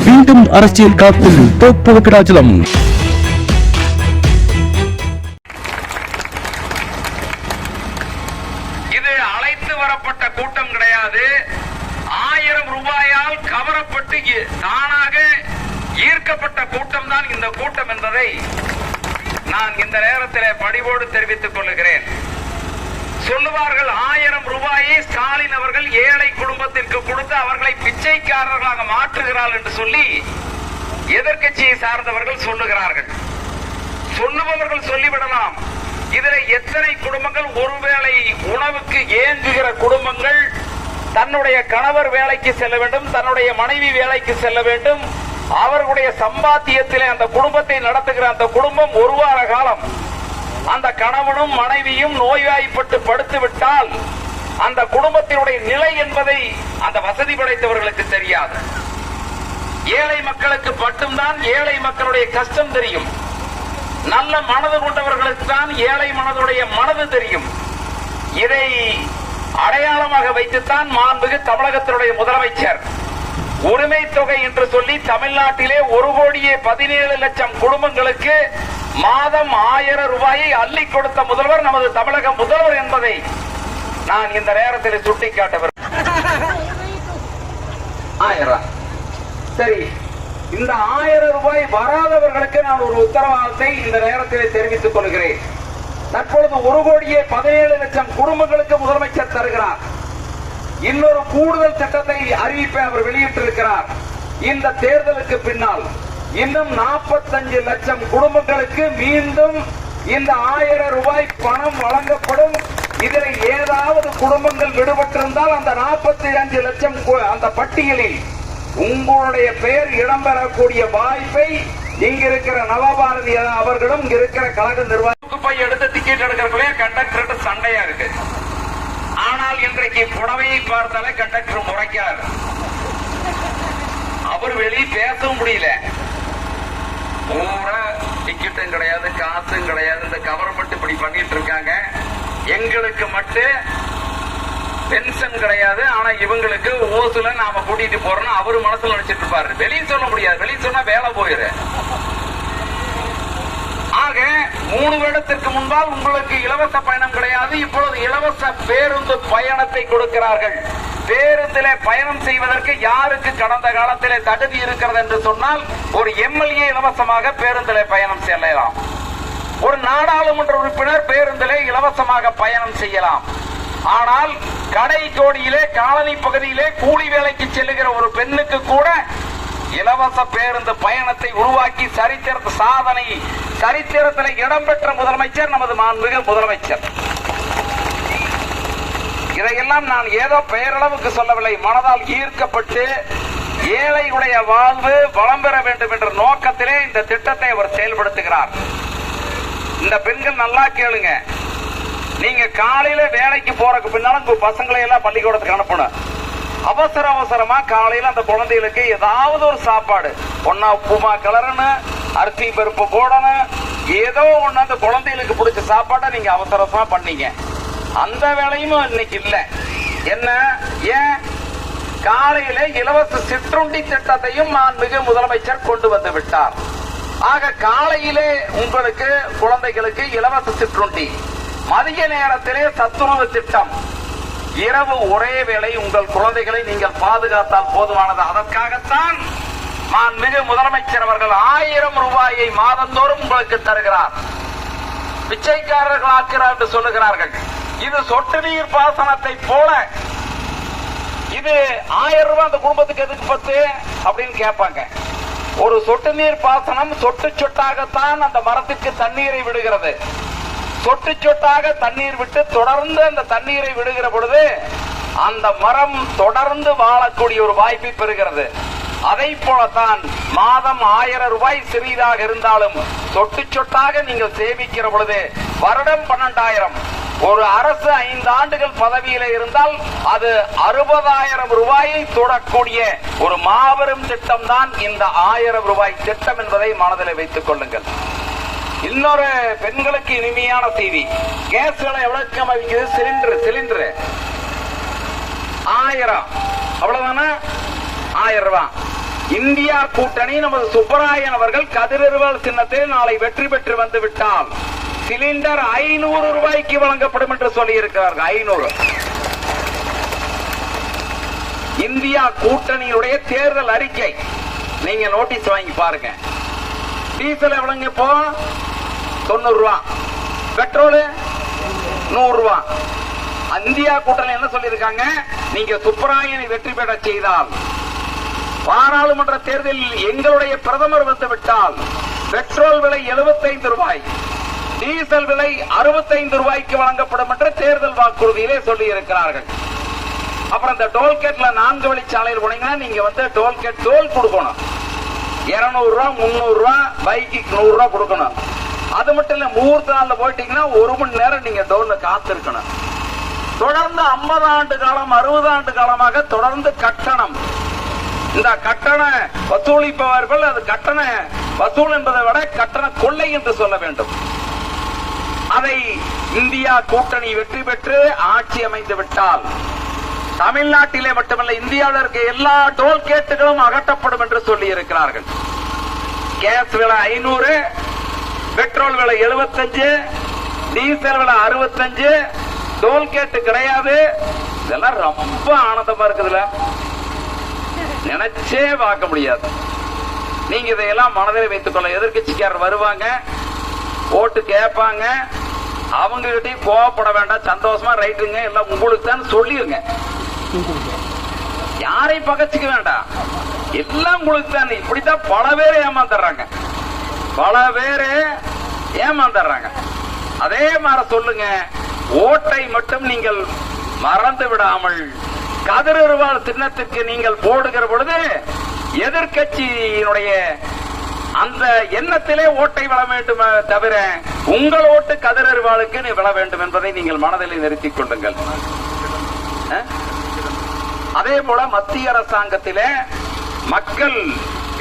மீண்டும் அரசியல் காப்பில் தோப்பவகராஜலம். இது அழைத்து வரப்பட்ட கூட்டம் கிடையாது. 1000 ரூபாயால் கவரப்பட்டு தானாக ஈர்க்கப்பட்ட கூட்டம் தான் இந்த கூட்டம் என்பதை நான் இந்த நேரத்தில் பணிவோடு தெரிவித்துக் கொள்கிறேன். சொல்லுவார்கள் 1000 ரூபாயை ஸ்டாலின் அவர்கள் ஏழை குடும்பத்திற்கு கொடுத்து அவர்களை பிச்சைக்காரர்களாக மாற்றுகிறார்கள் என்று சொல்லி எதிர்க்கட்சியை சார்ந்தவர்கள் சொல்லுகிறார்கள். சொல்லுபவர்கள் சொல்லிவிடலாம். இதில் எத்தனை குடும்பங்கள் ஒருவேளை உணவுக்கு ஏங்குகிற குடும்பங்கள், தன்னுடைய கணவர் வேலைக்கு செல்ல வேண்டும், தன்னுடைய மனைவி வேலைக்கு செல்ல வேண்டும், அவர்களுடைய சம்பாத்தியத்திலே அந்த குடும்பத்தை நடத்துகிற அந்த குடும்பம் ஒரு வார காலம் அந்த கணவனும் மனைவியும் நோய்வாய்ப்பட்டு படுத்து விட்டால் அந்த குடும்பத்தினுடைய நிலை என்பதை அந்த வசதி படைத்தவர்களுக்கு தெரியாது. ஏழை மக்களுக்கு மட்டும்தான் ஏழை மக்களுடைய கஷ்டம் தெரியும். நல்ல மனது கொண்டவர்களுக்கு தான் ஏழை மனதுடைய மனது தெரியும். இதை அடையாளமாக வைத்துத்தான் மாண்புமிகு தமிழகத்தினுடைய முதலமைச்சர் உரிமை தொகை என்று சொல்லி தமிழ்நாட்டிலே 1,17,00,000 குடும்பங்களுக்கு மாதம் 1000 ரூபாயை அள்ளி கொடுத்த முதல்வர் நமது தமிழக முதல்வர் என்பதை நான் இந்த நேரத்தில் சுட்டிக்காட்ட விரும்புகிறேன். 1000 சரி, இந்த 1000 ரூபாய் வராதவர்களுக்கு நான் ஒரு உத்தரவாதத்தை இந்த நேரத்தில் தெரிவித்துக் கொள்கிறேன். தற்பொழுது 1,17,00,000 குடும்பங்களுக்கு முதலமைச்சர் தருகிறார். இன்னொரு கூடுதல் திட்டத்தை அறிவிப்பை அவர் வெளியிட்டிருக்கிறார். இந்த தேர்தலுக்கு பின்னால் இன்னும் 45 லட்சம் குடும்பங்களுக்கு மீண்டும் இந்த 1000 ரூபாய் பணம் வழங்கப்படும். இதில் ஏதாவது குடும்பங்கள் விடுபட்டிருந்தால் அந்த 45 லட்சம் அந்த பட்டியலில் உங்களுடைய பெயர் இடம்பெறக்கூடிய வாய்ப்பை இங்கிருக்கிற நவபாரதி அவர்களும் இருக்கிற கழக நிர்வாகி எடுத்து டிக்கெட் எடுக்கிறவங்களே கண்டக்டர் சண்டையா இருக்கு. ஆனால் இன்றைக்கு புடவையை பார்த்தாலே கண்டக்டர் முறைக்கிறார். அவர் வெளியே பேசவும் முடியல. பூரா டிக்கெட்டும் கிடையாது, காசும் கிடையாது. இந்த கவர்மெண்ட் இப்படி பண்ணிட்டு இருக்காங்க. எங்களுக்கு மட்டும் பென்ஷன் கிடையாது, ஆனா இவங்களுக்கு ஓசுல நாம கூட்டிட்டு போறோம்னு அவரு மனசுல நினைச்சிட்டு இருப்பாரு. வெளியே சொல்ல முடியாது. வெளியே சொன்னா வேலை போயிரு. ஆக 3 வருடத்திற்கு முன்பால் உங்களுக்கு இலவச பயணம் கிடையாது. இப்பொழுது இலவச பேருந்து பயணத்தை கொடுக்கிறார்கள். பேருந்திலே பயணம் செய்வதற்கு யாருக்கு கடந்த காலத்திலே தகுதி இருக்கிறது என்று சொன்னால் ஒரு எம்எல்ஏ இலவசமாக பேருந்திலே பயணம் செல்லலாம். ஒரு நாடாளுமன்ற உறுப்பினர் பேருந்திலே இலவசமாக பயணம் செய்யலாம். ஆனால் கடை கோடியிலே காலனி பகுதியிலே கூலி வேலைக்கு செல்லுகிற ஒரு பெண்ணுக்கு கூட இலவச பேருந்து பயணத்தை உருவாக்கி சரித்திரத்தில் இடம்பெற்ற முதலமைச்சர் நமது மாண்புமிகு முதலமைச்சர். இதையெல்லாம் நான் ஏதோ பெயரளவுக்கு சொல்லவில்லை. மனதால் ஈர்க்கப்பட்டு ஏழையுடைய வாழ்வு வளம் பெற வேண்டும் என்ற நோக்கத்திலே இந்த திட்டத்தை அவர் செயல்படுத்துகிறார். இந்த பெண்கள் நல்லா கேளுங்க. நீங்க காலையில வேலைக்கு போறதுக்கு பின்னாலும் உங்க பசங்களை எல்லாம் பள்ளிக்கூடத்துக்கு அனுப்பணும். அவசரமா காலையில அந்த குழந்தைகளுக்கு ஏதாவது ஒரு சாப்பாடு, ஒன்னா உப்புமா கலரணும், அரிசி பருப்பு போடணும், ஏதோ ஒண்ணு அந்த குழந்தைகளுக்கு பிடிச்ச சாப்பாட்டை நீங்க அவசரமா பண்ணீங்க. அந்த வேலையும் இன்னைக்கு இல்ல. என்ன ஏன்? காலையில இலவச சிற்றுண்டி திட்டத்தையும் மாண்புமிகு முதலமைச்சர் கொண்டு வந்து விட்டார். ஆக காலையிலே உங்களுக்கு குழந்தைகளுக்கு இலவச சிற்றுண்டி, மதிய நேரத்திலே சத்துணவு திட்டம், இரவு ஒரே வேளை உங்கள் குழந்தைகளை நீங்கள் பாதுகாத்தால் போதுமானது. அதற்காகத்தான் மாண்புமிகு முதலமைச்சர் அவர்கள் 1000 ரூபாயை மாதந்தோறும் உங்களுக்கு தருகிறார். பிச்சைக்காரர்கள் ஆக்கிறார் என்று சொல்லுகிறார்கள். இது சொட்டு நீர் பாசனத்தை போல. இது 1000 ரூபாய் அந்த குடும்பத்துக்கு எதுக்கு பத்து அப்படின்னு கேட்பாங்க. ஒரு சொட்டு நீர் பாசனம் சொட்டு சொட்டாகத்தான் அந்த மரத்திற்கு தண்ணீரை விடுகிறது. சொட்டு சொட்டாக தண்ணீர் விட்டு தொடர்ந்து அந்த தண்ணீரை விடுகிற பொழுது அந்த மரம் தொடர்ந்து வாழக்கூடிய ஒரு வாய்ப்பை பெறுகிறது. அதை போலத்தான் மாதம் 1000 ரூபாய் சிறிதாக இருந்தாலும் சொட்டு சொட்டாக நீங்கள் சேமிக்கிற பொழுது வருடம் 12,000, ஒரு அரசு 5 ஆண்டுகள் பதவியில இருந்தால் அது 60,000 ரூபாயை தொடக்கூடிய ஒரு மாபெரும் திட்டம் தான் இந்த 1000 ரூபாய் திட்டம் என்பதை மனதில் வைத்துக் கொள்ளுங்கள். இன்னொரு பெண்களுக்கு இனிமையான செய்தி. கேஸ் விலை எவ்வளவுக்கு விற்குது? சிலிண்டர் 1000, அவ்வளவுதானே? 1000 ரூபாய். இந்தியா கூட்டணி நமது சுப்பராயன் அவர்கள் கதிரறிவால் சின்னத்தில் நாளை வெற்றி பெற்று வந்து விட்டால் சிலிண்டர் 500 ரூபாய்க்கு வழங்கப்படும் என்று சொல்லி இருக்கிறார்கள். 500. இந்தியா கூட்டணியுடைய தேர்தல் அறிக்கை நீங்க நோட்டீஸ் வாங்கி பாருங்க. டீசல் எவ்வளவுங்க இப்போ? 90 ரூபாய். பெட்ரோல் 100 ரூபாய். இந்தியா கூட்டணி என்ன சொல்லி இருக்காங்க? நீங்க சுப்பராயனை வெற்றி பெற செய்தால் பாராளுமன்ற தேர்தலில் எங்களுடைய பிரதமர் வந்துவிட்டால் பெட்ரோல் விலை 75 ரூபாய், டீசல் விலை 65 ரூபாய்க்கு வழங்கப்படும் என்று தேர்தல் வாக்குறுதியிலே சொல்லி இருக்கிறார்கள். அப்புறம் இந்த டோல்கேட்ல 4 வழிச்சாலையில் போனீங்கன்னா நீங்க டோல்கேட் டோல் கொடுக்கணும். 200 ரூபாய், 300 ரூபாய், பைக்கு 100 ரூபாய் கொடுக்கணும். அது மட்டும் இல்ல, முகூர்த்த நாள்ல போயிட்டீங்கன்னா 1 மணி நேரம் நீங்க டோல்ல காத்திருக்கணும். தொடர்ந்து 50 ஆண்டு காலம் 60 ஆண்டு காலமாக தொடர்ந்து கட்டணம். இந்த கட்டண வசூலிப்பவர்கள் அது கட்டண வசூல் என்பதை விட கட்டண கொள்ளை என்று சொல்ல வேண்டும். அதை இந்தியா கூட்டணி வெற்றி பெற்று ஆட்சி அமைந்து விட்டால் தமிழ்நாட்டிலே மட்டுமல்ல இந்தியாவில் இருக்க எல்லா டோல்கேட்டுகளும் அகற்றப்படும் என்று சொல்லி இருக்கிறார்கள். கேஸ் விலை 500, பெட்ரோல் விலை 75, டீசல் விலை 65, டோல்கேட்டு கிடையாது. இதெல்லாம் ரொம்ப ஆனந்தமா இருக்குதுல, நினைச்சே பார்க்க முடியாது. நீங்க இதையெல்லாம் மனதில் வைத்துக் கொள்ள. எதிர்கட்சிக்காரர் வருவாங்க, ஓட்டு கேட்பாங்க, அவங்க கிட்டையும் கோவப்பட வேண்டாம், சந்தோஷமா ரைட்டுங்க எல்லாம் உங்களுக்கு தான் சொல்லிருங்க. யாரையும் பகச்சுக்க வேண்டாம், எல்லாம் உங்களுக்கு தான். இப்படித்தான் பல பேர் ஏமாந்துடுறாங்க, அதே மாதிரி சொல்லுங்க. ஓட்டை மட்டும் நீங்கள் மறந்து விடாமல் கதிரறிவால் சின்னத்திற்கு நீங்கள் போடுகிற பொழுது எதிர்கட்சியினுடைய அந்த எண்ணத்திலே ஓட்டை விழ வேண்டும் தவிர உங்கள் ஓட்டு கதிரறிவாளுக்கு விழ வேண்டும் என்பதை நீங்கள் மனதில் நிறுத்திக் கொள்ளுங்கள். அதே போல மத்திய அரசாங்கத்திலே மக்கள்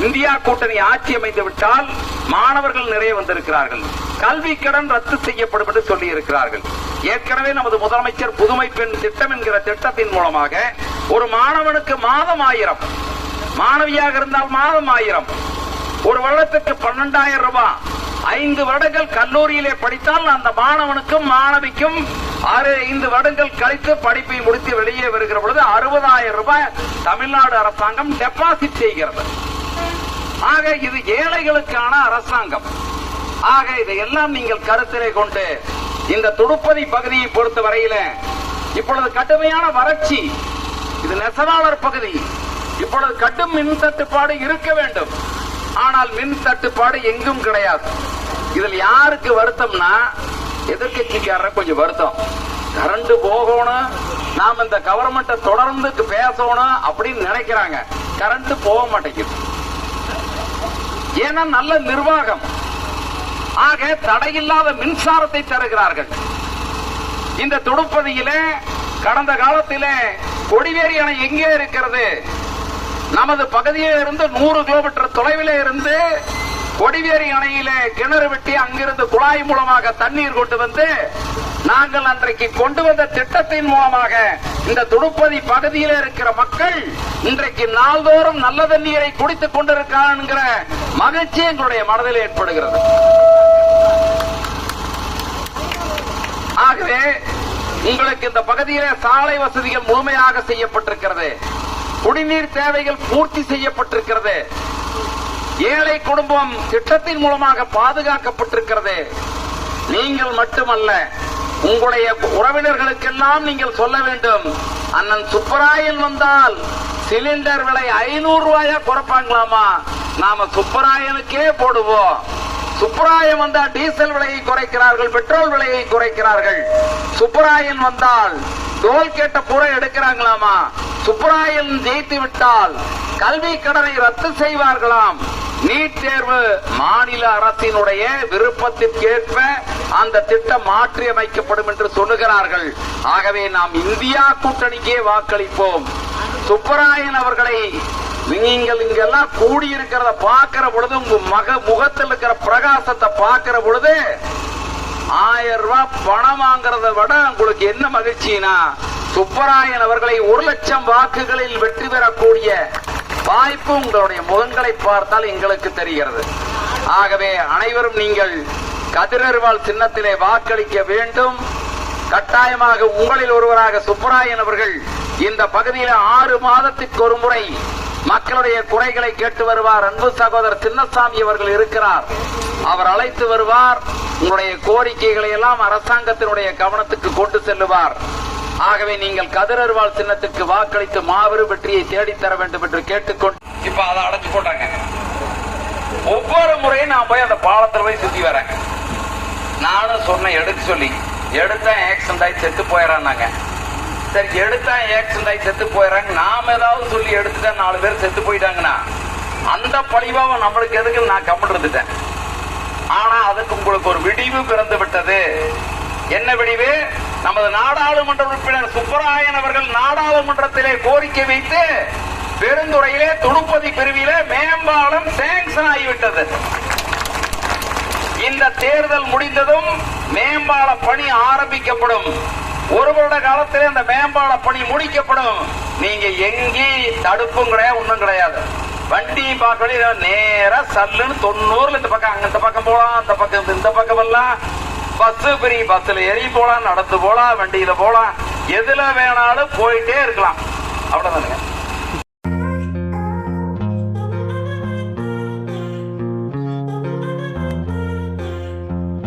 இந்தியா கூட்டணி ஆட்சி அமைந்து விட்டால் மாணவர்கள் நிறைய வந்திருக்கிறார்கள். கல்வி கடன் ரத்து செய்யப்படும் என்று சொல்லி இருக்கிறார்கள். ஏற்கனவே நமது முதலமைச்சர் புதுமை பெண் திட்டம் என்கிற திட்டத்தின் மூலமாக ஒரு மாணவனுக்கு மாதம் 1000, மாணவியாக இருந்தால் மாதம் 1000, ஒரு வருடத்துக்கு 12,000 ரூபாய். 5 வருடங்கள் கல்லூரியிலே படித்தால் அந்த மாணவனுக்கும் மாணவிக்கும் 5 வருடங்கள் கழித்து படிப்பை முடித்து வெளியே வருகிற பொழுது 60,000 ரூபாய் தமிழ்நாடு அரசாங்கம் டெபாசிட் செய்கிறது. ஆக இது ஏழைகளுக்கான அரசாங்கம். ஆக இதையெல்லாம் நீங்கள் கருத்திலே கொண்டு இந்த துடுப்பதி பகுதியை பொறுத்த வரையில இப்பொழுது கடுமையான வறட்சி, இது நெசவாளர் பகுதி. இப்பொழுது கடும் மின் தட்டுப்பாடு இருக்க வேண்டும், ஆனால் மின் தட்டுப்பாடு எங்கும் கிடையாது. இதில் யாருக்கு வருத்தம்னா எதிர்கட்சிக்காரர் கொஞ்சம் வருத்தம். கரண்ட் போகணும், நாம இந்த கவர்மெண்ட்டை தொடர்ந்து பேசணும் அப்படின்னு நினைக்கிறாங்க. கரண்ட் போக மாட்டேங்குது, ஏன்னா நல்ல நிர்வாகம். ஆக தடையில்லாத மின்சாரத்தை தருகிறார்கள். இந்த துடுப்பதியிலே கடந்த காலத்திலே கொடிவேரி அணை எங்கே இருக்கிறது? நமது பகுதியில் இருந்து 100 கிலோமீட்டர் தொலைவிலே இருந்து கொடிவேரி அணையிலே கிணறு வெட்டி அங்கிருந்து குழாய் மூலமாக தண்ணீர் கொண்டு வந்து நாங்கள் அன்றைக்கு கொண்டு வந்த திட்டத்தின் மூலமாக இந்த துடுப்பதி பகுதியில் இருக்கிற மக்கள் இன்றைக்கு நாள்தோறும் நல்ல தண்ணீரை குடித்துக் கொண்டிருக்கிற மகிழ்ச்சி எங்களுடைய மனதில் ஏற்படுகிறது. ஆகவே உங்களுக்கு இந்த பகுதியிலே சாலை வசதிகள் முழுமையாக செய்யப்பட்டிருக்கிறது, குடிநீர் தேவைகள் பூர்த்தி செய்யப்பட்டிருக்கிறது, ஏழை குடும்பம் திட்டத்தின் மூலமாக பாதுகாக்கப்பட்டிருக்கிறது. நீங்கள் மட்டுமல்ல, உங்களுடைய உறவினர்களுக்கெல்லாம் நீங்கள் சொல்ல வேண்டும், அண்ணன் சுப்பராயன் வந்தால் சிலிண்டர் விலை 500 ரூபாயா குறைப்பாங்களாமா, நாம சுப்பராயனுக்கே போடுவோம். சுப்பராயன் வந்தா டீசல் விலையை குறைக்கிறார்கள், பெட்ரோல் விலையை குறைக்கிறார்கள். சுப்பராயன் வந்தால் டோல்கேட்ட பூரா எடுக்கிறாங்களாமா. சுப்பராயன் ஜெயித்து விட்டால் கல்வி கடனை ரத்து செய்வார்களாம். நீட் தேர்வு மாநில அரசினுடைய விருப்பத்திற்கேற்ப அந்த திட்டம் மாற்றி அமைக்கப்படும் என்று சொல்லுகிறார்கள். ஆகவே நாம் இந்தியா கூட்டணிக்கே வாக்களிப்போம். சுப்பராயன் அவர்களை நீங்கள் இங்கெல்லாம் கூடியிருக்கிறத பார்க்கிற பொழுது, உங்க முகத்தில் இருக்கிற பிரகாசத்தை பார்க்கிற பொழுது 1000 ரூபாய் பணம் வாங்குறத விட உங்களுக்கு என்ன மகிழ்ச்சினா, சுப்பராயன் அவர்களை 1 லட்சம் வாக்குகளில் வெற்றி பெறக்கூடிய வாய்ப்பு உங்களுடைய முகங்களை பார்த்தால் எங்களுக்கு தெரிகிறது. ஆகவே அனைவரும் நீங்கள் கதிரறிவாள் சின்னத்திலே வாக்களிக்க வேண்டும். கட்டாயமாக உங்களில் ஒருவராக சுப்பராயன் அவர்கள் இந்த பகுதியில் 6 மாதத்திற்கு ஒரு முறை மக்களுடைய குறைகளை கேட்டு வருவார். அன்பு சகோதரர் சின்னசாமி அவர்கள் இருக்கிறார், அவர் அழைத்து வருவார். உங்களுடைய கோரிக்கைகளை எல்லாம் அரசாங்கத்தினுடைய கவனத்துக்கு கொண்டு செல்லுவார். ஆகவே நீங்கள் கதிரறிவாள் சின்னத்திற்கு வாக்களித்து மாபெரும் வெற்றியை தேடித்தர வேண்டும் என்று கேட்டுக்கொண்டு, இப்ப அதை அடைச்சு போட்டாங்க. ஒவ்வொரு முறையும் நான் போய் அந்த பாலத்தில் போய் சுத்தி வரேன். நானும் சொன்ன எடுக்க சொல்லி எடுத்தா ஆக்சிடென்ட் ஆகி செத்து போயிடறாங்க. சரி, எடுத்தா ஆக்சிடென்ட் ஆகி செத்து போயிடறாங்க, நாம ஏதாவது சொல்லி எடுத்துட்டா 4 பேர் செத்து போயிட்டாங்கன்னா அந்த பழிபாவம் நம்மளுக்கு எதுக்கு நான் கம்மிட்டு இருந்துட்டேன். ஆனா அதுக்கு உங்களுக்கு ஒரு விடிவு பிறந்து விட்டது. என்ன விடிவு? நமது நாடாளுமன்ற உறுப்பினர் சுப்பராயன் அவர்கள் நாடாளுமன்றத்திலே கோரிக்கை வைத்து பெருந்துறையிலே துடுப்பதி பிரிவிலே மேம்பாலம் சேங்ஷன் ஆகிவிட்டது. இந்த தேர்தல் முடிந்ததும் மேம்பால பணி ஆரம்பிக்கப்படும். 1 வருட காலத்திலே அந்த மேம்பால பணி முடிக்கப்படும். நீங்க எங்கே தடுப்பும் கிடையாது, ஒண்ணும் கிடையாது. வண்டி பார்க்க நேரா சல்லுன்னு 90 இந்த பக்கம் அங்க இந்த பக்கம் போலாம், அந்த பக்கம் இந்த பக்கம் எல்லாம் பஸ் பெரிய பஸ்ல ஏறி போலாம், நடந்து போலாம், வண்டியில போலாம், எதுல வேணாலும் போயிட்டே இருக்கலாம். அவ்வளவுதானுங்க.